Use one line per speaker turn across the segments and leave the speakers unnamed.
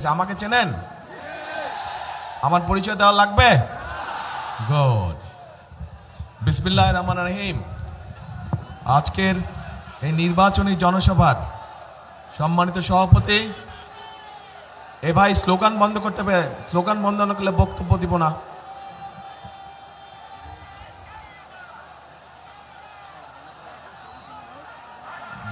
এসেছে। আমাকে চেনেন? আমার পরিচয় দেওয়া লাগবে? গুড। বিসমিল্লাহির রহমানির রহিম। আজকের এই নির্বাচনী জনসভার সম্মানিত সভাপতি, এ ভাই স্লোগান বন্ধ করতে হবে, স্লোগান বন্ধ না করলে বক্তব্য দিব না।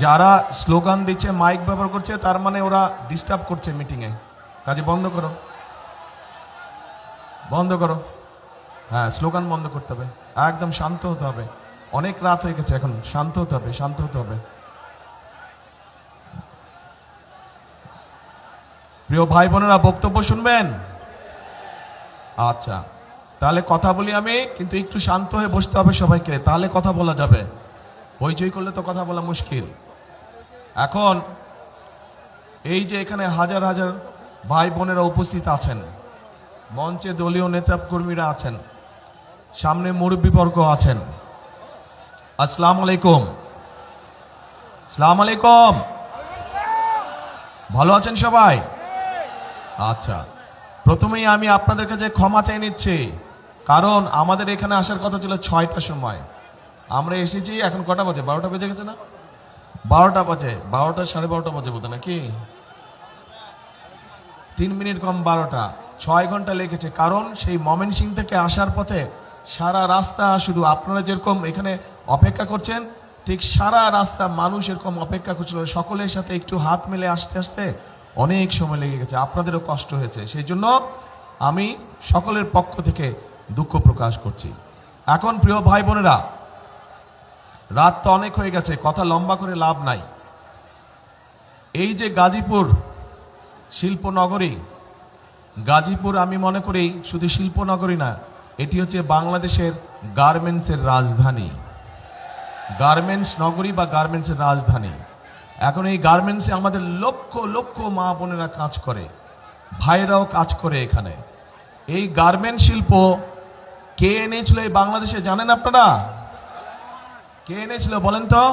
যারা স্লোগান দিচ্ছে, মাইক ব্যবহার করছে, তার মানে ওরা ডিস্টার্ব করছে মিটিংয়ে। কাজে বন্ধ করো, বন্ধ করো। হ্যাঁ, স্লোগান বন্ধ করতে হবে, একদম শান্ত হতে হবে। অনেক রাত হয়ে গেছে, এখন শান্ত হতে হবে, শান্ত হতে হবে। প্রিয় ভাই বোনেরা, বক্তব্য শুনবেন? আচ্ছা, তাহলে কথা বলি আমি, কিন্তু একটু শান্ত হয়ে বসতে হবে সবাইকে, তাহলে কথা বলা যাবে। হইচই করলে তো কথা বলা মুশকিল। এখন এই যে এখানে হাজার হাজার ভাই বোনেরা উপস্থিত আছেন, মঞ্চে দলীয় নেতা কর্মীরা আছেন, সামনে মুরব্বীবর্গ আছেন। আসসালামু আলাইকুম। আসসালামু আলাইকুম। ভালো আছেন সবাই? আচ্ছা, প্রথমেই আমি আপনাদের কাছে ক্ষমা চাই নিচ্ছি, কারণ আমাদের এখানে আসার কথা ছিল 6টার সময়। আমরা এসেছি এখন কটা বাজে? 12টা বেজে গেছে না? 12টা বাজে, 12টা 12:30 বাজে বোধ নাকি? 3 মিনিট কম 12টা, 6 ঘন্টা লেগেছে। কারণ সেই ময়মনসিংহ থেকে আসার পথে সারা রাস্তা শুধু আপনারা যেরকম এখানে অপেক্ষা করছেন, ঠিক সারা রাস্তা মানুষ এরকম অপেক্ষা করছিল। সকলের সাথে একটু হাত মেলে আসতে আসতে অনেক সময় লেগে গেছে, আপনাদেরও কষ্ট হয়েছে। সেই জন্য আমি সকলের পক্ষ থেকে দুঃখ প্রকাশ করছি। এখন প্রিয় ভাই বোনেরা, রাত তো অনেক হয়ে গেছে, কথা লম্বা করে লাভ নাই। এই যে গাজীপুর শিল্পনগরী, গাজীপুর আমি মনে করি শুধু শিল্পনগরী না, এটি হচ্ছে বাংলাদেশের গার্মেন্টসের রাজধানী, গার্মেন্টস নগরী বা গার্মেন্টসের রাজধানী। এখন এই গার্মেন্টসে আমাদের লক্ষ লক্ষ মা বোনেরা কাজ করে, ভাইরাও কাজ করে এখানে। এই গার্মেন্ট শিল্প কে এনেছিল এই বাংলাদেশে জানেন আপনারা? কে এনেছিল বলেন তো?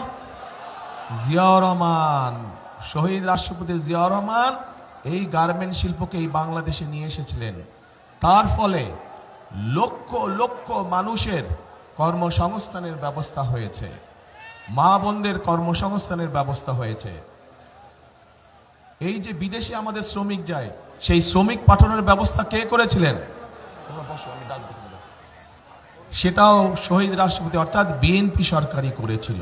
জিয়াউর রহমান, শহীদ রাষ্ট্রপতি জিয়াউর রহমান এই গার্মেন্ট শিল্পকে এই বাংলাদেশে নিয়ে এসেছিলেন। তার ফলে লক্ষ লক্ষ মানুষের কর্মসংস্থানের ব্যবস্থা হয়েছে, মা বোনদের কর্মসংস্থানের ব্যবস্থা হয়েছে। এই যে বিদেশে আমাদের শ্রমিক যায়, সেই শ্রমিক পাঠানোর ব্যবস্থা কে করেছিলেন? সেটাও শহীদ রাষ্ট্রপতি অর্থাৎ বিএনপি সরকারই করেছিল।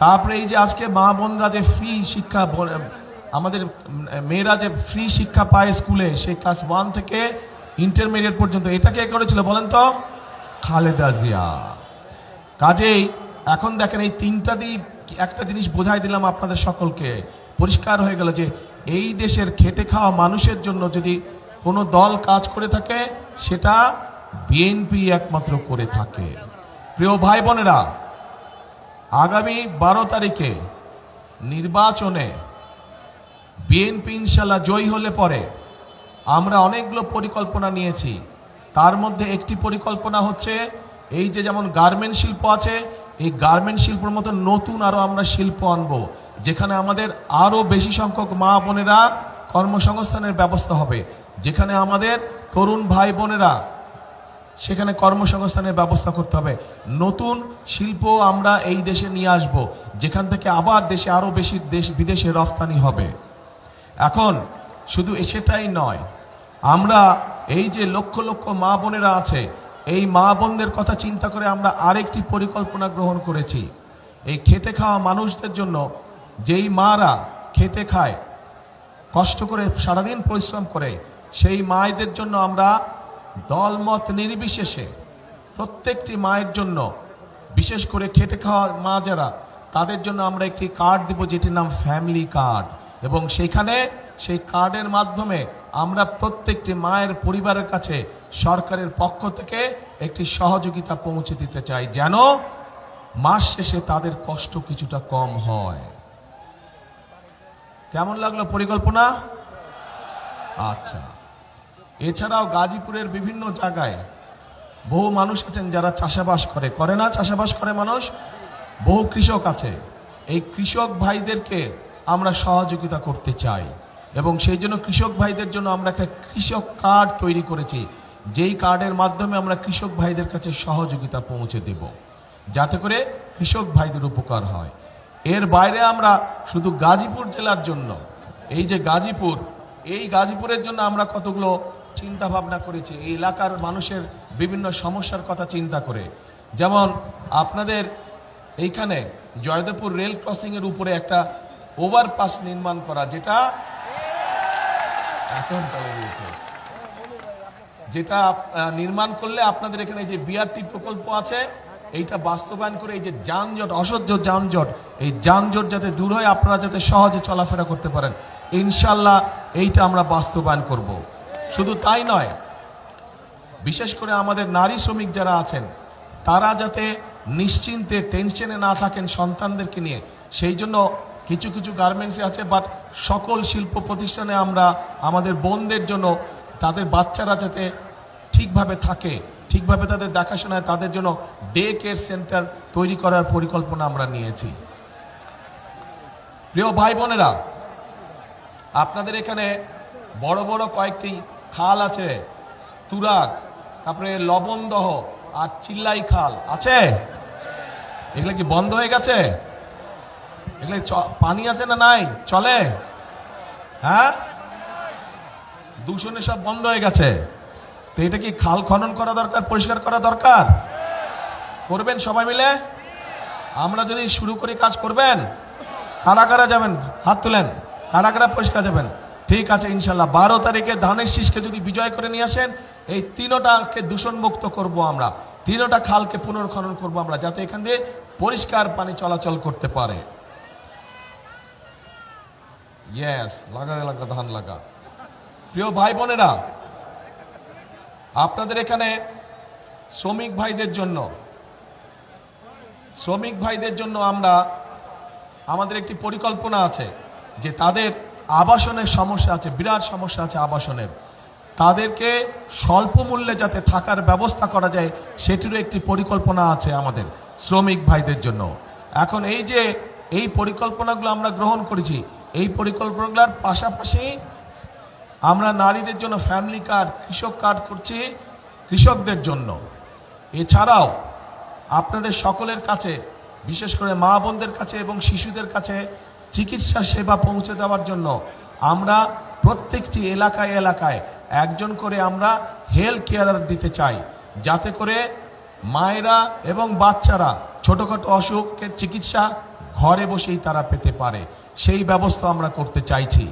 তারপরে এই যে আজকে মা বোনরা যে ফ্রি শিক্ষা, আমাদের মেয়েরা যে ফ্রি শিক্ষা পায় স্কুলে, সেই ক্লাস 1 থেকে ইন্টারমিডিয়েট পর্যন্ত, এটা কে করেছিল বলেন তো? খালেদা জিয়া। কাজেই এখন দেখেন, এই তিনটা দিয়ে একটা জিনিস বোঝাই দিলাম আপনাদের সকলকে, পরিষ্কার হয়ে গেল যে এই দেশের খেটে খাওয়া মানুষের জন্য যদি কোনো দল কাজ করে থাকে, সেটা বিএনপি একমাত্র করে থাকে। প্রিয় ভাই বোনেরা, আগামী 12 তারিখে নির্বাচনে বিএনপি ইনশাল্লাহ জয়ী হলে পরে আমরা অনেকগুলো পরিকল্পনা নিয়েছি। তার মধ্যে একটি পরিকল্পনা হচ্ছে এই যে যেমন গার্মেন্ট শিল্প আছে, এই গার্মেন্ট শিল্পের মতো নতুন আরো আমরা শিল্প আনবো, যেখানে আমাদের আরো বেশি সংখ্যক মা বোনেরা কর্মসংস্থানের ব্যবস্থা হবে, যেখানে আমাদের তরুণ ভাই বোনেরা সেখানে কর্মসংস্থানের ব্যবস্থা করতে হবে। নতুন শিল্প আমরা এই দেশে নিয়ে আসব, যেখান থেকে আবার দেশে আরো বেশি বিদেশে রফতানি হবে। এখন শুধু সেটাই নয়, আমরা এই যে লক্ষ লক্ষ মা বোনেরা আছে, এই মা বোনদের কথা চিন্তা করে আমরা আরেকটি পরিকল্পনা গ্রহণ করেছি। এই খেটে খাওয়া মানুষদের জন্য, যেই মারা খেতে খায়, কষ্ট করে সারাদিন পরিশ্রম করে, সেই মায়েদের জন্য আমরা দলমত নির্বিশেষে প্রত্যেকটি মায়ের জন্য, বিশেষ করে খেটে খাওয়া মা যারা, তাদের জন্য আমরা একটি কার্ড দিব, যেটির নাম ফ্যামিলি কার্ড। এবং সেখানে সেই কার্ডের মাধ্যমে আমরা প্রত্যেকটি মায়ের পরিবারের কাছে সরকারের পক্ষ থেকে একটি সহযোগিতা পৌঁছে দিতে চাই, যেন মাস শেষে তাদের কষ্ট কিছুটা কম হয়। কেমন লাগলো পরিকল্পনা? আচ্ছা, এছাড়াও গাজীপুরের বিভিন্ন জায়গায় বহু মানুষ আছেন যারা চাষাবাস করে না? চাষাবাস করে মানুষ, বহু কৃষক আছে। এই কৃষক ভাইদেরকে আমরা সহযোগিতা করতে চাই। এবং সেই জন্য কৃষক ভাইদের জন্য আমরা একটা কৃষক কার্ড তৈরি করেছি, যেই কার্ডের মাধ্যমে আমরা কৃষক ভাইদের কাছে সহযোগিতা পৌঁছে দেব, যাতে করে কৃষক ভাইদের উপকার হয়। এর বাইরে আমরা শুধু গাজীপুর জেলার জন্য, এই যে গাজীপুর, এই গাজীপুরের জন্য আমরা কতগুলো চিন্তা ভাবনা করেছি এই এলাকার মানুষের বিভিন্ন সমস্যার কথা চিন্তা করে। যেমন আপনাদের এইখানে জয়দেবপুর রেল ক্রসিং এর উপরে একটা ওভারপাস নির্মাণ করা, যেটা নির্মাণ করলে আপনাদের এখানে যে বিআরটি প্রকল্প আছে এইটা বাস্তবায়ন করে এই যে যানজট, অসহ্য যানজট, এই যানজট যাতে দূর হয়, আপনারা যাতে সহজে চলাফেরা করতে পারেন, ইনশাল্লাহ এইটা আমরা বাস্তবায়ন করব। শুধু তাই নয়, বিশেষ করে আমাদের নারী শ্রমিক যারা আছেন তারা যাতে নিশ্চিন্তে টেনশনে না থাকেন সন্তানদেরকে নিয়ে, সেই জন্য কিছু কিছু গার্মেন্টসে আছে, বাট সকল শিল্প প্রতিষ্ঠানে আমরা আমাদের বোনদের জন্য তাদের বাচ্চারা যাতে ঠিকভাবে থাকে, ঠিকভাবে তাদের দেখাশোনায়, তাদের জন্য ডে কেয়ার সেন্টার তৈরি করার পরিকল্পনা আমরা নিয়েছি। প্রিয় ভাই বোনেরা, আপনাদের এখানে বড় বড় কয়েকটি খাল আছে, তুরাগ, তারপরে লবণদহ আর চিল্লাই খাল আছে। এগুলো কি বন্ধ হয়ে গেছে? এগুলো পানি আছে না নাই? চলে? হ্যাঁ, দূষণে সব বন্ধ হয়ে গেছে। তো এটা কি খাল খনন করা দরকার, পরিষ্কার করা দরকার? করবেন সবাই মিলে? আমরা যদি শুরু করি কাজ, করবেন? কারা কারা যাবেন? হাত তুলেন। কারা কারা পরিষ্কার যাবেন? ঠিক আছে, ইনশাল্লাহ 12 তারিখে ধানের শীষকে যদি বিজয় করে নিয়ে আসেন, এই তিনটাকে দূষণ মুক্ত করব আমরা, তিনটা খালকে পুনর্খনন করব আমরা, যাতে এখান দিয়ে পরিষ্কার পানি চলাচল করতে পারে। ইয়েস, লাগা লাগা ধান লাগা। প্রিয় ভাই বোনেরা, আপনাদের এখানে শ্রমিক ভাইদের জন্য আমরা, আমাদের একটি পরিকল্পনা আছে যে তাদের আবাসনের সমস্যা আছে, বিরাট সমস্যা আছে আবাসনের, তাদেরকে স্বল্প মূল্যে যাতে থাকার ব্যবস্থা করা যায় সেটিরও একটি পরিকল্পনা আছে আমাদের শ্রমিক ভাইদের জন্য। এখন এই যে এই পরিকল্পনাগুলো আমরা গ্রহণ করেছি, এই পরিকল্পনাগুলোর পাশাপাশি আমরা নারীদের জন্য ফ্যামিলি কার্ড, কৃষক কার্ড করছি কৃষকদের জন্য। এছাড়াও আপনাদের সকলের কাছে, বিশেষ করে মা বোনদের কাছে এবং শিশুদের কাছে চিকিৎসা সেবা পৌঁছে দেওয়ার জন্য আমরা প্রত্যেকটি এলাকায় এলাকায় একজন করে আমরা হেলথ কেয়ারার দিতে চাই, যাতে করে মায়েরা এবং বাচ্চারা ছোটখাটো অসুখের চিকিৎসা ঘরে বসেই তারা পেতে পারে, সেই ব্যবস্থা আমরা করতে চাইছি।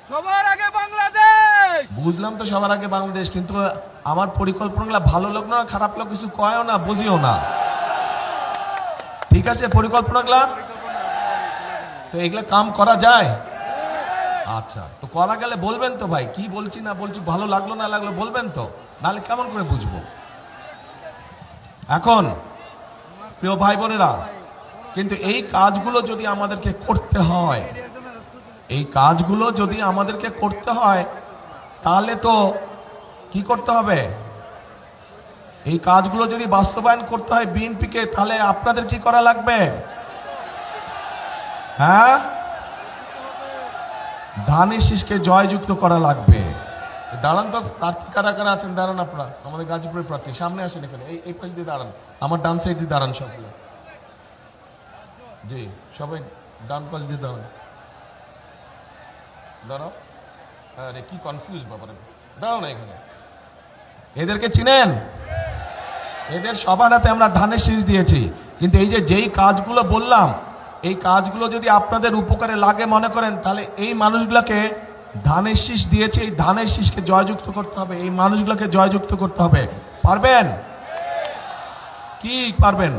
সবার আগে বাংলাদেশ।
বুঝলাম তো, সবার আগে বাংলাদেশ, কিন্তু আমার পরিকল্পনাগুলো ভালো লোক না খারাপ লোক কিছু কয়ও না, বুঝিও না। ঠিক আছে, পরিকল্পনাগুলা তো এগুলা কাম করা যায়। আচ্ছা, তো করা গেলে বলবেন তো ভাই, কি বলছি না বলছি, ভালো লাগলো না লাগলো বলবেন তো, নাহলে কেমন করে বুঝবো। এখন প্রিয় ভাই বোনেরা, কিন্তু এই কাজগুলো যদি আমাদেরকে করতে হয়, এই কাজগুলো যদি আমাদেরকে করতে হয়, তাহলে তো কি করতে হবে? এই কাজগুলো যদি বাস্তবায়ন করতে হয় বিএনপিকে, তাহলে আপনাদের কি করা লাগবে? হ্যাঁ, ধানের শীষকে জয়যুক্ত করা লাগবে। দাঁড়ান তো, প্রার্থী কারা কারা আছেন দাঁড়ান, আপনারা আমাদের গাজীপুরের প্রার্থী সামনে আসেন, এখানে এই পাশ দিয়ে দাঁড়ান, আমার ডান সাইড দিয়ে দাঁড়ান সবগুলো। জি, সবাই ডান পাশ দিয়ে দাঁড়ান, দাঁড়াও। আরে কি কনফিউজ ব্যাপারে, দাঁড়াও না এখানে। এদেরকে চিনেন? এদের সবার হাতে আমরা ধানের শীষ দিয়েছি, কিন্তু এই যে যেই কাজগুলো বললাম, এই কাজগুলো যদি আপনাদের উপকারে লাগে মনে করেন, তাহলে এই মানুষগুলোকে ধানের শীষ দিয়েছে, এই ধানের শীষকে জয়যুক্ত করতে হবে, এই মানুষগুলোকে জয়যুক্ত করতে হবে। পারবেন কি? পারবেন?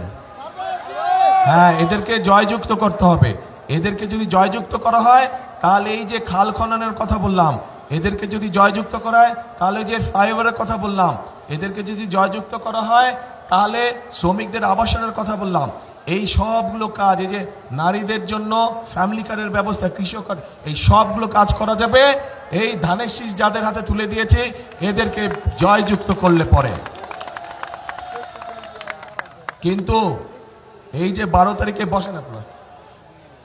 হ্যাঁ, এদেরকে জয়যুক্ত করতে হবে। এদেরকে যদি জয়যুক্ত করা হয়, তাহলে এই যে খাল খননের কথা বললাম, এদেরকে যদি জয়যুক্ত করা হয়, তাহলে যে ফ্লাইওভারের কথা বললাম, এদেরকে যদি জয়যুক্ত করা হয়, তাহলে শ্রমিকদের আবাসনের কথা বললাম, এই সবগুলো কাজ, এই যে নারীদের জন্য ফ্যামিলি কার্ডের ব্যবস্থা, কৃষক কার্ড, এই সবগুলো কাজ করা যাবে এই ধানের শীষ যাদের হাতে তুলে দিয়েছে এদেরকে জয়যুক্ত করলে পরে। কিন্তু এই যে 12 তারিখে বসেন আপনারা,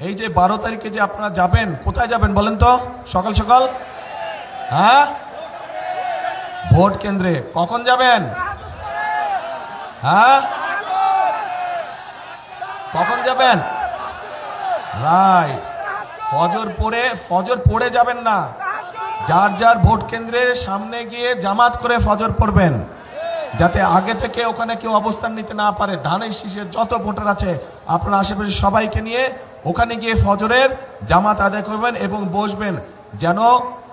এই যে 12 তারিখে যে আপনারা যাবেন, কোথায় যাবেন বলেন তো? সকাল সকাল, হ্যাঁ, ভোট কেন্দ্রে। কখন যাবেন? হ্যাঁ, কখন যাবেন? রাইট, ফজর পড়ে যাবেন না, যার যার ভোট কেন্দ্রের সামনে গিয়ে জামাত করে ফজর পড়বেন, যাতে আগে থেকে ওখানে কেউ অবস্থান নিতে না পারে। ধানের শীষের যত ভোটার আছে আপনার আশেপাশে সবাইকে নিয়ে ওখানে গিয়ে ফজরের জামাত আদায় করবেন এবং বসবেন, যেন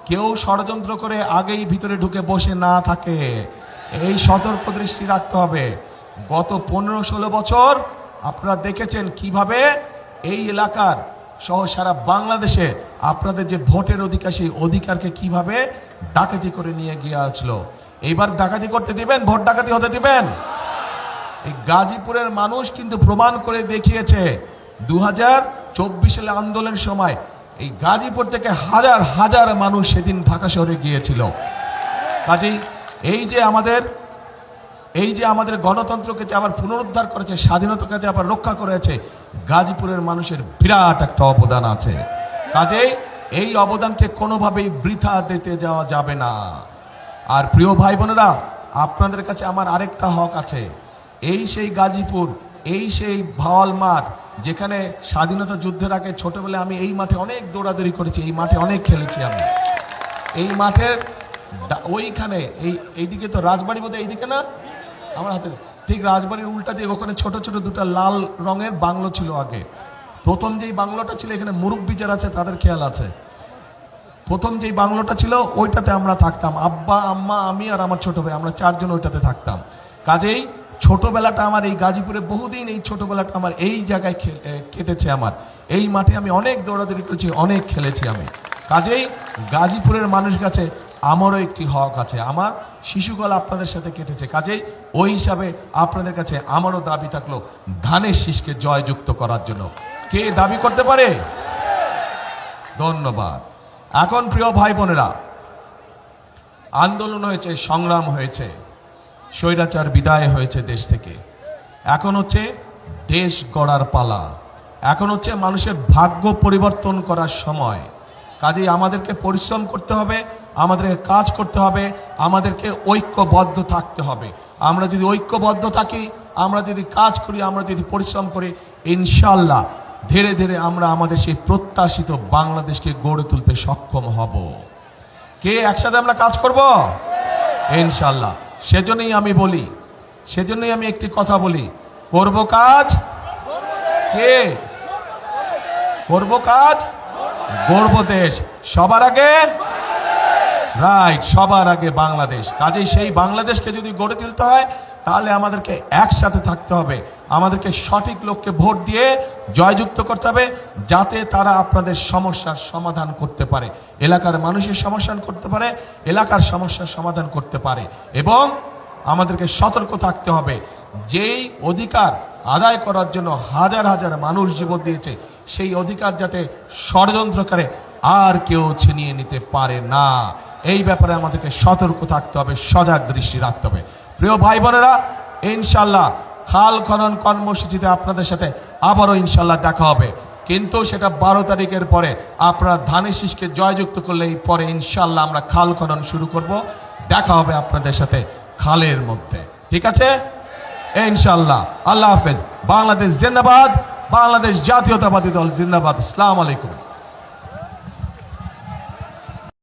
কেউ ষড়যন্ত্র করে আগেই ভিতরে ঢুকে বসে না থাকে। এই সতর্ক দৃষ্টি রাখতে হবে। গত 15-16 বছর আপনারা দেখেছেন কিভাবে এই এলাকার সহ সারা বাংলাদেশে আপনাদের যে ভোটের অধিকার, সেই অধিকারকে কিভাবে ডাকাতি করে নিয়ে গিয়ে আসলো। এইবার ডাকাতি করতে দিবেন? ভোট ডাকাতি হতে দিবেন? এই গাজীপুরের মানুষ কিন্তু প্রমাণ করে দেখিয়েছে 2024 সালে আন্দোলনের সময় এই গাজীপুর থেকে হাজার হাজার মানুষ সেদিন ঢাকা শহরে গিয়েছিল। কাজেই এই যে আমাদের গণতন্ত্রকে যে আবার পুনরুদ্ধার করেছে, স্বাধীনতাকে যে আবার রক্ষা করেছে, গাজীপুরের মানুষের বিরাট একটা অবদান আছে। কাজেই এই অবদানকে কোনোভাবেই বৃথা দিতে যাওয়া যাবে না। আর প্রিয় ভাই বোনেরা, আপনাদের কাছে আমার আরেকটা হক আছে। এই সেই গাজীপুর, এই সেই ভাওয়াল মাঠ, যেখানে স্বাধীনতা যুদ্ধের আগে ছোটবেলায় আমি এই মাঠে অনেক দৌড়াদৌড়ি করেছি, এই মাঠে অনেক খেলেছি আমি। এই মাঠের ওইখানে এইদিকে তো রাজবাড়ি, বোধহয় এইদিকে না, আমার হাতে ঠিক রাজবাড়ির উল্টা দিয়ে ওখানে ছোট ছোট দুটো লাল রঙের বাংলো ছিল আগে। প্রথম যেই বাংলোটা ছিল, এখানে মুরব্বী যারা আছে তাদের খেয়াল আছে, প্রথম যেই বাংলোটা ছিল ওইটাতে আমরা থাকতাম, আব্বা আম্মা আমি আর আমার ছোট ভাই, আমরা 4 জন ওইটাতে থাকতাম। কাজেই ছোটবেলাটা আমার এই গাজীপুরে, বহুদিন এই ছোটবেলাটা আমার এই জায়গায় কেটেছে। আমার এই মাঠে আমি অনেক দৌড়াদৌড়ি করেছি, অনেক খেলেছি আমি। কাজেই গাজীপুরের মানুষের কাছে আমারও একটি হক আছে। আমার শিশুকাল আপনাদের সাথে কেটেছে, কাজেই ওই হিসাবে আপনাদের কাছে আমারও দাবি থাকলো ধানের শীষকে জয়যুক্ত করার জন্য। কে দাবি করতে পারে? ধন্যবাদ। এখন প্রিয় ভাই বোনেরা, আন্দোলন হয়েছে, সংগ্রাম হয়েছে, স্বৈরাচার বিদায় হয়েছে দেশ থেকে। এখন হচ্ছে দেশ গড়ার পালা, এখন হচ্ছে মানুষের ভাগ্য পরিবর্তন করার সময়। কাজেই আমাদেরকে পরিশ্রম করতে হবে, আমাদেরকে কাজ করতে হবে, আমাদেরকে ঐক্যবদ্ধ থাকতে হবে। আমরা যদি ঐক্যবদ্ধ থাকি, আমরা যদি কাজ করি, আমরা যদি পরিশ্রম করি, ইনশাল্লাহ ধীরে ধীরে আমরা আমাদের সেই প্রত্যাশিত বাংলাদেশকে গড়ে তুলতে সক্ষম হব। কে একসাথে আমরা কাজ করব? ইনশাল্লাহ। সেজন্যই আমি বলি, সেজন্যই আমি একটি কথা বলি, করব কাজ, কে করব কাজ, গড়ব দেশ। সবার আগে, রাইট, সবার আগে বাংলাদেশ। কাজেই সেই বাংলাদেশকে যদি গড়ে তুলতে হয়, তাহলে আমাদেরকে একসাথে থাকতে হবে, আমাদেরকে সঠিক লোককে ভোট দিয়ে জয়যুক্ত করতে হবে, যাতে তারা আপনাদের সমস্যার সমাধান করতে পারে, এলাকার মানুষের সমস্যা করতে পারে, এলাকার সমস্যার সমাধান করতে পারে। এবং আমাদেরকে সতর্ক থাকতে হবে, যেই অধিকার আদায় করার জন্য হাজার হাজার মানুষ জীবন দিয়েছে, সেই অধিকার যাতে ষড়যন্ত্রকারে আর কেউ ছিনিয়ে নিতে পারে না। এই ব্যাপারে আমাদেরকে সতর্ক থাকতে হবে, সজাগ দৃষ্টি রাখতে হবে। প্রিয় ভাই বোনেরা, ইনশাল্লাহ খাল খনন কর্মসূচিতে আপনাদের সাথে আবারও ইনশাল্লাহ দেখা হবে, কিন্তু সেটা 12 তারিখের পরে। আপনারা ধানের শীষকে জয়যুক্ত করলেই পরে ইনশাল্লাহ আমরা খাল খনন শুরু করব। দেখা হবে আপনাদের সাথে খালের মধ্যে, ঠিক আছে ইনশাল্লাহ। আল্লাহ হাফেজ। বাংলাদেশ জিন্দাবাদ, বাংলাদেশ জাতীয়তাবাদী দল জিন্দাবাদ। আসসালামু আলাইকুম।